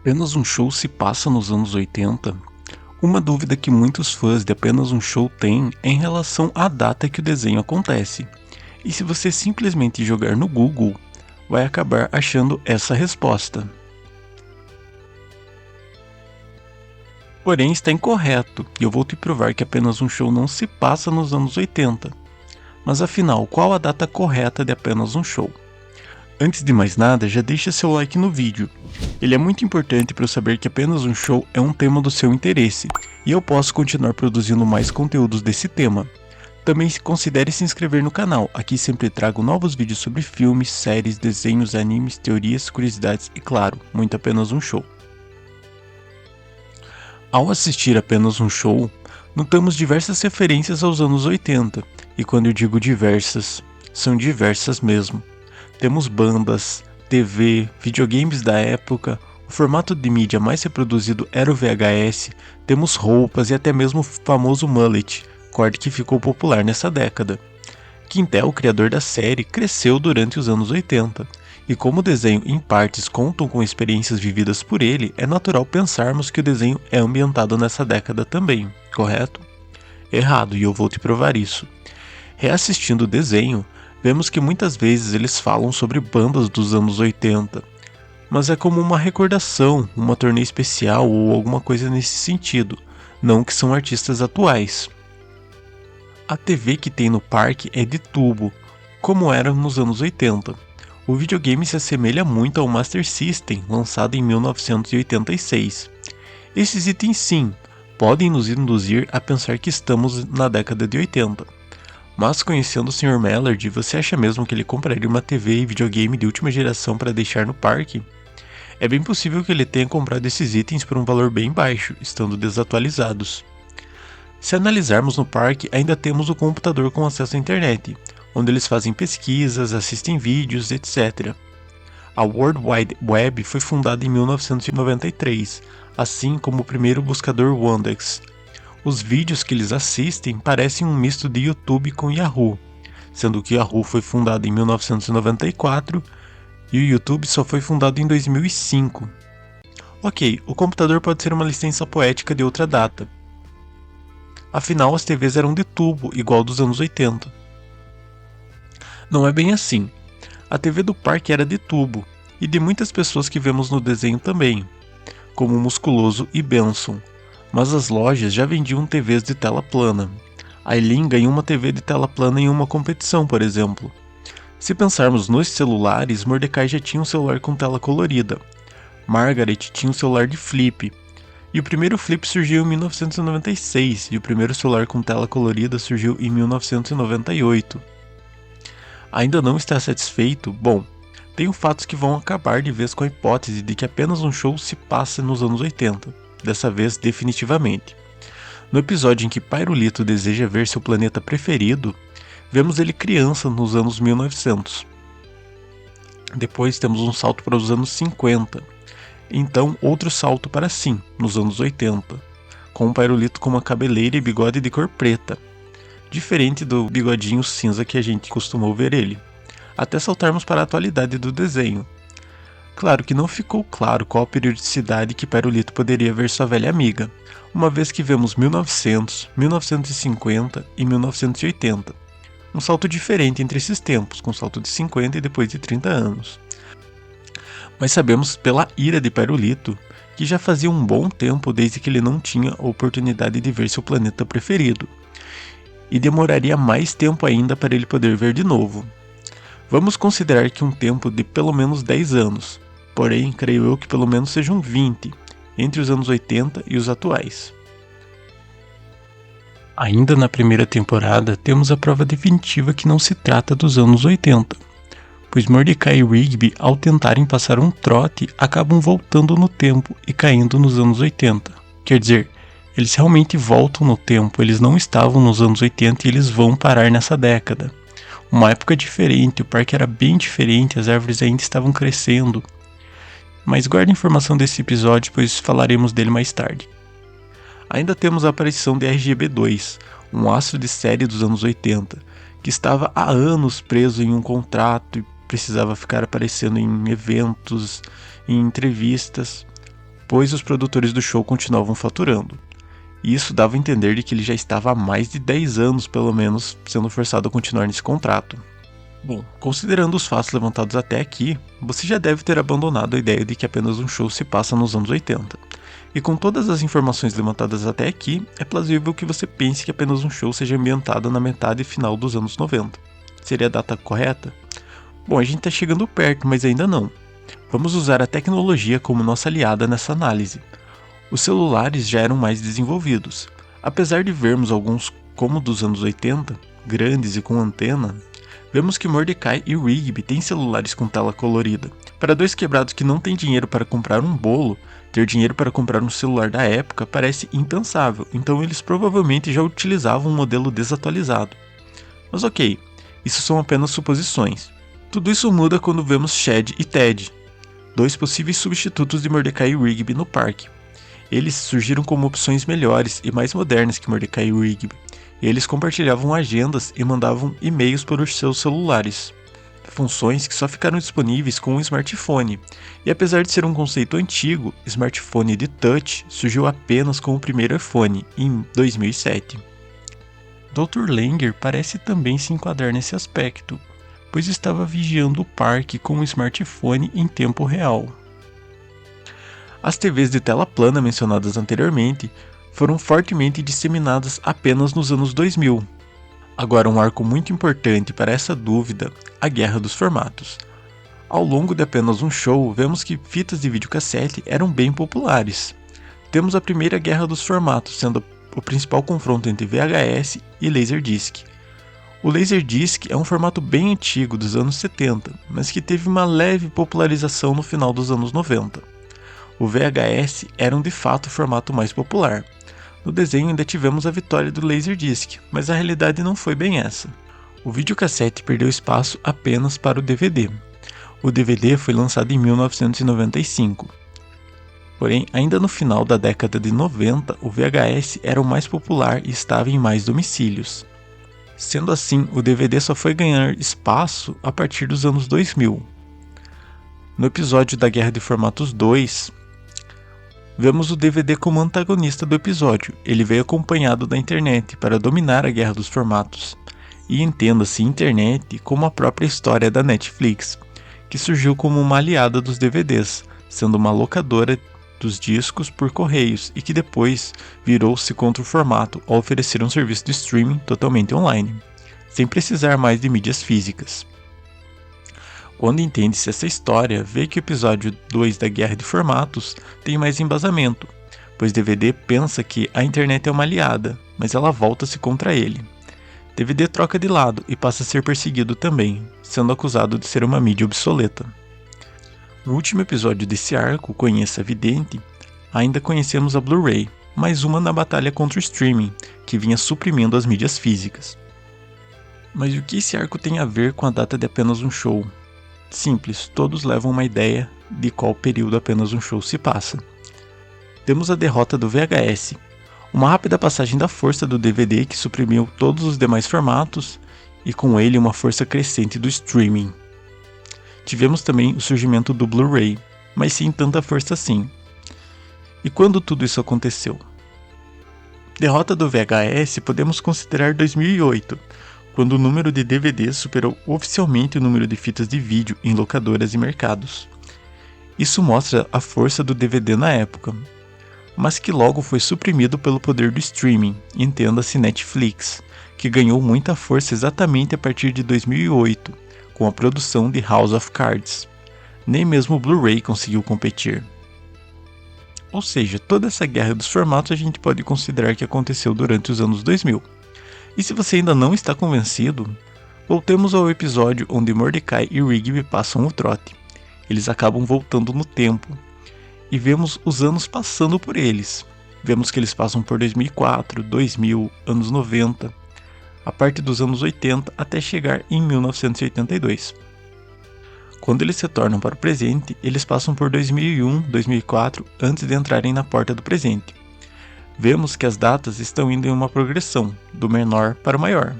Apenas um show se passa nos anos 80? Uma dúvida que muitos fãs de Apenas um Show têm é em relação à data que o desenho acontece. E se você simplesmente jogar no Google, vai acabar achando essa resposta. Porém, está incorreto, e eu vou te provar que Apenas um Show não se passa nos anos 80. Mas afinal, qual a data correta de Apenas um Show? Antes de mais nada, já deixa seu like no vídeo. Ele é muito importante para eu saber que Apenas um Show é um tema do seu interesse, e eu posso continuar produzindo mais conteúdos desse tema. Também considere se inscrever no canal, aqui sempre trago novos vídeos sobre filmes, séries, desenhos, animes, teorias, curiosidades e claro, muito Apenas um Show. Ao assistir Apenas um Show, notamos diversas referências aos anos 80, e quando eu digo diversas, são diversas mesmo. Temos bandas, TV, videogames da época, o formato de mídia mais reproduzido era o VHS, temos roupas e até mesmo o famoso mullet, corte que ficou popular nessa década. Quintel, o criador da série, cresceu durante os anos 80, e como o desenho em partes contam com experiências vividas por ele, é natural pensarmos que o desenho é ambientado nessa década também, correto? Errado, e eu vou te provar isso. Reassistindo o desenho, vemos que muitas vezes eles falam sobre bandas dos anos 80, mas é como uma recordação, uma turnê especial ou alguma coisa nesse sentido, não que são artistas atuais. A TV que tem no parque é de tubo, como era nos anos 80. O videogame se assemelha muito ao Master System, lançado em 1986. Esses itens sim, podem nos induzir a pensar que estamos na década de 80. Mas conhecendo o Sr. Mallard, você acha mesmo que ele compraria uma TV e videogame de última geração para deixar no parque? É bem possível que ele tenha comprado esses itens por um valor bem baixo, estando desatualizados. Se analisarmos no parque, ainda temos o computador com acesso à internet, onde eles fazem pesquisas, assistem vídeos, etc. A World Wide Web foi fundada em 1993, assim como o primeiro buscador Wandex. Os vídeos que eles assistem parecem um misto de YouTube com Yahoo, sendo que Yahoo foi fundado em 1994 e o YouTube só foi fundado em 2005. Ok, o computador pode ser uma licença poética de outra data. Afinal, as TVs eram de tubo, igual dos anos 80. Não é bem assim. A TV do parque era de tubo, e de muitas pessoas que vemos no desenho também, como Musculoso e Benson. Mas as lojas já vendiam TVs de tela plana. Aileen ganhou uma TV de tela plana em uma competição, por exemplo. Se pensarmos nos celulares, Mordecai já tinha um celular com tela colorida. Margaret tinha um celular de flip. E o primeiro flip surgiu em 1996, e o primeiro celular com tela colorida surgiu em 1998. Ainda não está satisfeito? Bom, tenho fatos que vão acabar de vez com a hipótese de que Apenas um Show se passa nos anos 80. Dessa vez definitivamente. No episódio em que Pyrolito deseja ver seu planeta preferido, vemos ele criança nos anos 1900. Depois temos um salto para os anos 50. Então outro salto para sim, nos anos 80, com o Pyrolito com uma cabeleira e bigode de cor preta, diferente do bigodinho cinza que a gente costumou ver ele, até saltarmos para a atualidade do desenho. Claro que não ficou claro qual a periodicidade que Pyrolito poderia ver sua velha amiga, uma vez que vemos 1900, 1950 e 1980. Um salto diferente entre esses tempos, com um salto de 50 e depois de 30 anos. Mas sabemos pela ira de Pyrolito que já fazia um bom tempo desde que ele não tinha a oportunidade de ver seu planeta preferido, e demoraria mais tempo ainda para ele poder ver de novo. Vamos considerar que um tempo de pelo menos 10 anos, porém creio eu que pelo menos sejam 20, entre os anos 80 e os atuais. Ainda na primeira temporada temos a prova definitiva que não se trata dos anos 80, pois Mordecai e Rigby, ao tentarem passar um trote, acabam voltando no tempo e caindo nos anos 80. Quer dizer, eles realmente voltam no tempo, eles não estavam nos anos 80 e eles vão parar nessa década. Uma época diferente, o parque era bem diferente, as árvores ainda estavam crescendo. Mas guarde a informação desse episódio, pois falaremos dele mais tarde. Ainda temos a aparição de RGB2, um astro de série dos anos 80, que estava há anos preso em um contrato e precisava ficar aparecendo em eventos, em entrevistas. pois os produtores do show continuavam faturando. E isso dava a entender de que ele já estava há mais de 10 anos, pelo menos, sendo forçado a continuar nesse contrato. Bom, considerando os fatos levantados até aqui, você já deve ter abandonado a ideia de que apenas um show se passa nos anos 80. E com todas as informações levantadas até aqui, é plausível que você pense que apenas um show seja ambientado na metade final dos anos 90. Seria a data correta? Bom, a gente está chegando perto, mas ainda não. Vamos usar a tecnologia como nossa aliada nessa análise. Os celulares já eram mais desenvolvidos. Apesar de vermos alguns como dos anos 80, grandes e com antena, vemos que Mordecai e Rigby têm celulares com tela colorida. Para dois quebrados que não têm dinheiro para comprar um bolo, ter dinheiro para comprar um celular da época parece impensável, então eles provavelmente já utilizavam um modelo desatualizado. Mas ok, isso são apenas suposições. Tudo isso muda quando vemos Chad e Ted, dois possíveis substitutos de Mordecai e Rigby no parque. Eles surgiram como opções melhores e mais modernas que Mordecai e Rigby. Eles compartilhavam agendas e mandavam e-mails para os seus celulares, funções que só ficaram disponíveis com o smartphone. E apesar de ser um conceito antigo, smartphone de touch surgiu apenas com o primeiro iPhone, em 2007. Dr. Langer parece também se enquadrar nesse aspecto, pois estava vigiando o parque com o smartphone em tempo real. As TVs de tela plana mencionadas anteriormente foram fortemente disseminadas apenas nos anos 2000. Agora, um arco muito importante para essa dúvida, a guerra dos formatos. Ao longo de apenas um show, vemos que fitas de videocassete eram bem populares. Temos a primeira guerra dos formatos, sendo o principal confronto entre VHS e Laserdisc. O Laserdisc é um formato bem antigo dos anos 70, mas que teve uma leve popularização no final dos anos 90. O VHS era de fato o formato mais popular. No desenho ainda tivemos a vitória do Laserdisc, mas a realidade não foi bem essa. O videocassete perdeu espaço apenas para o DVD. O DVD foi lançado em 1995. Porém, ainda no final da década de 90, o VHS era o mais popular e estava em mais domicílios. Sendo assim, o DVD só foi ganhar espaço a partir dos anos 2000. No episódio da Guerra de Formatos 2, vemos o DVD como antagonista do episódio. Ele veio acompanhado da internet para dominar a guerra dos formatos. E entenda-se internet como a própria história da Netflix, que surgiu como uma aliada dos DVDs, sendo uma locadora dos discos por correios e que depois virou-se contra o formato ao oferecer um serviço de streaming totalmente online, sem precisar mais de mídias físicas. Quando entende-se essa história, vê que o episódio 2 da Guerra de Formatos tem mais embasamento, pois DVD pensa que a internet é uma aliada, mas ela volta-se contra ele. DVD troca de lado e passa a ser perseguido também, sendo acusado de ser uma mídia obsoleta. No último episódio desse arco, Conheça a Vidente, ainda conhecemos a Blu-ray, mais uma na batalha contra o streaming, que vinha suprimindo as mídias físicas. Mas o que esse arco tem a ver com a data de apenas um show? Simples, todos levam uma ideia de qual período apenas um show se passa. Temos a derrota do VHS, uma rápida passagem da força do DVD que suprimiu todos os demais formatos e com ele uma força crescente do streaming. Tivemos também o surgimento do Blu-ray, mas sem tanta força assim. E quando tudo isso aconteceu? Derrota do VHS podemos considerar 2008, quando o número de DVDs superou oficialmente o número de fitas de vídeo em locadoras e mercados. Isso mostra a força do DVD na época, mas que logo foi suprimido pelo poder do streaming, entenda-se Netflix, que ganhou muita força exatamente a partir de 2008, com a produção de House of Cards. Nem mesmo o Blu-ray conseguiu competir. Ou seja, toda essa guerra dos formatos a gente pode considerar que aconteceu durante os anos 2000. E se você ainda não está convencido, voltemos ao episódio onde Mordecai e Rigby passam o trote. Eles acabam voltando no tempo, e vemos os anos passando por eles. Vemos que eles passam por 2004, 2000, anos 90, a partir dos anos 80 até chegar em 1982. Quando eles retornam para o presente, eles passam por 2001, 2004, antes de entrarem na porta do presente. Vemos que as datas estão indo em uma progressão, do menor para o maior.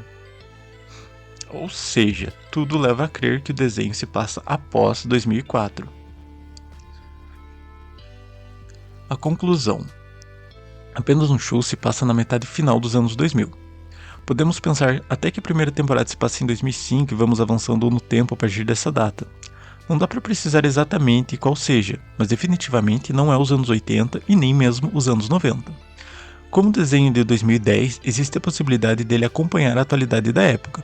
Ou seja, tudo leva a crer que o desenho se passa após 2004. A conclusão. Apenas um Show se passa na metade final dos anos 2000. Podemos pensar até que a primeira temporada se passa em 2005 e vamos avançando no tempo a partir dessa data. Não dá para precisar exatamente qual seja, mas definitivamente não é os anos 80 e nem mesmo os anos 90. Como o desenho de 2010, existe a possibilidade dele acompanhar a atualidade da época.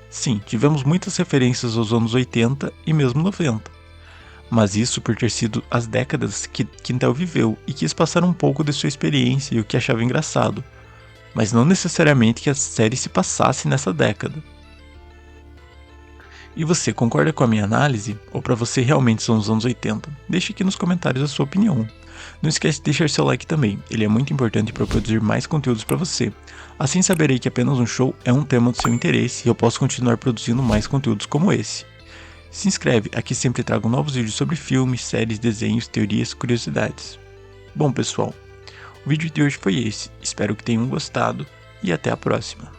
Sim, tivemos muitas referências aos anos 80 e mesmo 90. Mas isso por ter sido as décadas que Quintel viveu e quis passar um pouco de sua experiência e o que achava engraçado, mas não necessariamente que a série se passasse nessa década. E você, concorda com a minha análise? Ou para você realmente são os anos 80? Deixe aqui nos comentários a sua opinião. Não esquece de deixar seu like também, ele é muito importante para produzir mais conteúdos para você. Assim saberei que apenas um show é um tema do seu interesse e eu posso continuar produzindo mais conteúdos como esse. Se inscreve, aqui sempre trago novos vídeos sobre filmes, séries, desenhos, teorias, curiosidades. Bom pessoal, o vídeo de hoje foi esse, espero que tenham gostado e até a próxima.